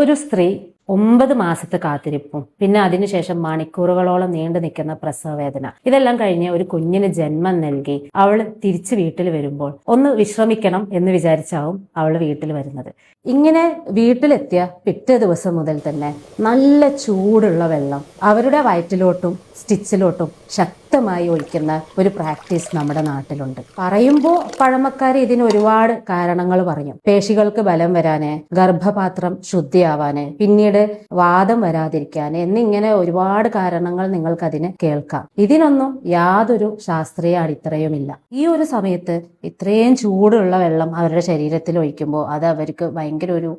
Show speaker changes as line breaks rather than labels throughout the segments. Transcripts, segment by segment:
ഒരു സ്ത്രീ 9 മാസത്തെ കാത്തിരിപ്പും പിന്നെ അതിനുശേഷം മണിക്കൂറുകളോളം നീണ്ടു നിൽക്കുന്ന പ്രസവവേദന ഇതെല്ലാം കഴിഞ്ഞ് ഒരു കുഞ്ഞിന് ജന്മം നൽകി അവൾ തിരിച്ചു വീട്ടിൽ വരുമ്പോൾ ഒന്ന് വിശ്രമിക്കണം എന്ന് വിചാരിച്ചാവും അവൾ വീട്ടിൽ വരുന്നത്. ഇങ്ങനെ വീട്ടിലെത്തിയ പിറ്റേ ദിവസം മുതൽ തന്നെ നല്ല ചൂടുള്ള വെള്ളം അവരുടെ വയറ്റിലോട്ടും സ്റ്റിച്ചിലോട്ടും ശക്തമായി ഒഴിക്കുന്ന ഒരു പ്രാക്ടീസ് നമ്മുടെ നാട്ടിലുണ്ട്. പറയുമ്പോൾ പഴമക്കാർ ഇതിന് ഒരുപാട് കാരണങ്ങൾ പറയും. പേശികൾക്ക് ബലം വരാന്, ഗർഭപാത്രം ശുദ്ധിയാവാന്, പിന്നീട് വാദം വരാതിരിക്കാൻ എന്നിങ്ങനെ ഒരുപാട് കാരണങ്ങൾ നിങ്ങൾക്കതിന് കേൾക്കാം. ഇതിനൊന്നും യാതൊരു ശാസ്ത്രീയ അടിത്തറയുമില്ല. ഈ ഒരു സമയത്ത് ഇത്രയും ചൂടുള്ള വെള്ളം അവരുടെ ശരീരത്തിൽ ഒഴിക്കുമ്പോൾ അത് അവർക്ക് ഭയങ്കര ഒരു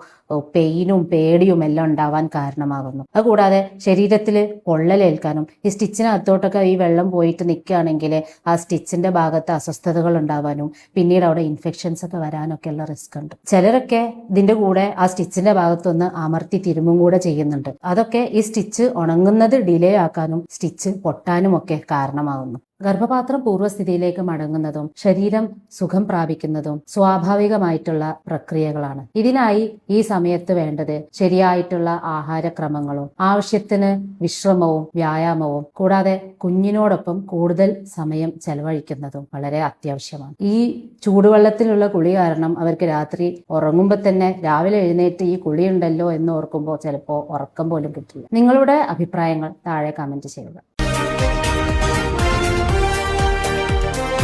പെയിനും പേടിയും എല്ലാം ഉണ്ടാവാൻ കാരണമാകുന്നു. അതുകൂടാതെ ശരീരത്തിൽ പൊള്ളലേൽക്കാനും ഈ സ്റ്റിച്ചിനകത്തോട്ടൊക്കെ ഈ വെള്ളം പോയിട്ട് നിൽക്കുകയാണെങ്കിൽ ആ സ്റ്റിച്ചിന്റെ ഭാഗത്ത് അസ്വസ്ഥതകൾ ഉണ്ടാവാനും പിന്നീട് അവിടെ ഇൻഫെക്ഷൻസ് ഒക്കെ വരാനൊക്കെ ഉള്ള റിസ്ക് ഉണ്ട്. ചിലരൊക്കെ ഇതിന്റെ കൂടെ ആ സ്റ്റിച്ചിന്റെ ഭാഗത്തൊന്ന് അമർത്തി തിരുമും കൂടെ ചെയ്യുന്നുണ്ട്. അതൊക്കെ ഈ സ്റ്റിച്ച് ഉണങ്ങുന്നത് ഡിലേ ആക്കാനും സ്റ്റിച്ച് പൊട്ടാനും ഒക്കെ കാരണമാകുന്നു. ഗർഭപാത്രം പൂർവ്വസ്ഥിതിയിലേക്ക് മടങ്ങുന്നതും ശരീരം സുഖം പ്രാപിക്കുന്നതും സ്വാഭാവികമായിട്ടുള്ള പ്രക്രിയകളാണ്. ഇതിനായി ഈ സമയത്ത് വേണ്ടത് ശരിയായിട്ടുള്ള ആഹാരക്രമങ്ങളും ആവശ്യത്തിന് വിശ്രമവും വ്യായാമവും കൂടാതെ കുഞ്ഞിനോടൊപ്പം കൂടുതൽ സമയം ചെലവഴിക്കുന്നതും വളരെ അത്യാവശ്യമാണ്. ഈ ചൂടുവെള്ളത്തിലുള്ള കുളി കാരണം അവർക്ക് രാത്രി ഉറങ്ങുമ്പോൾ തന്നെ രാവിലെ എഴുന്നേറ്റ് ഈ കുളിയുണ്ടല്ലോ എന്ന് ഓർക്കുമ്പോൾ ചിലപ്പോൾ ഉറക്കം പോലും കിട്ടില്ല. നിങ്ങളുടെ അഭിപ്രായങ്ങൾ താഴെ കമന്റ് ചെയ്യുക.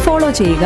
ഫോളോ ചെയ്യുക